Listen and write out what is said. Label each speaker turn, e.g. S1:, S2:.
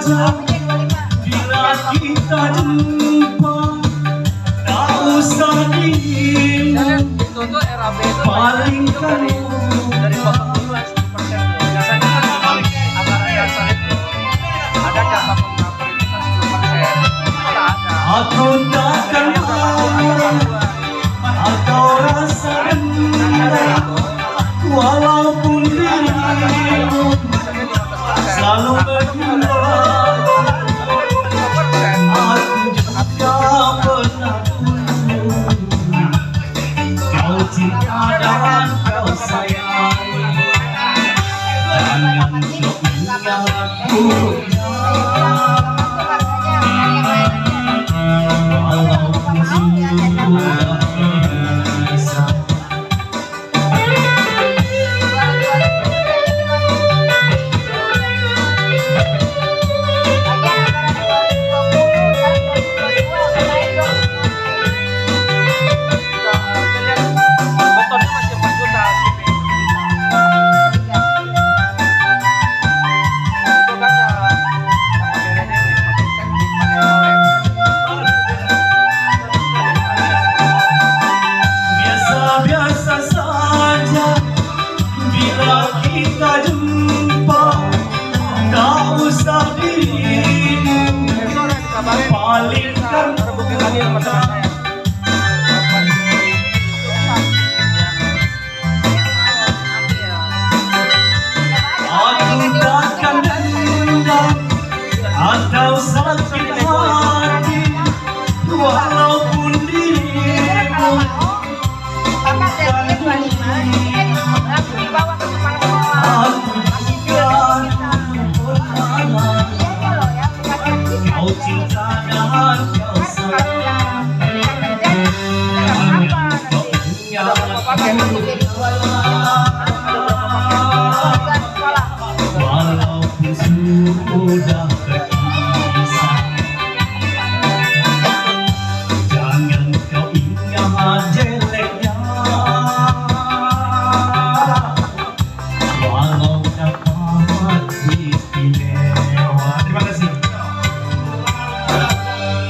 S1: saja bila kita jumpa, tak usah dingin, palingkan
S2: dari 80% biasanya kan dibalik antara dasar itu ada jatah fotografer itu kan 10%. Ada.
S1: aku takkan marah atau rasa rendah, walaupun dirimu selalu berdua. Aku juga pernah dulu kau cinta dan kau sayang, jangan kau ingat aku walaupun sudah bisa.
S2: Betonnya masih 4 juta shipping. Itu kan ya pakai ready pakai set pakai OLED.
S1: Biasa-biasa saja bila kita jumpa, tak usah dirimu
S2: Sore dikabarin
S1: palingkan
S2: rebukin lagi sama teman saya.
S1: aku takkan dendam atau sakit hati, walaupun dirimu aku juga pernah kau cinta dan kau sayang, kau ingat walaupun sudah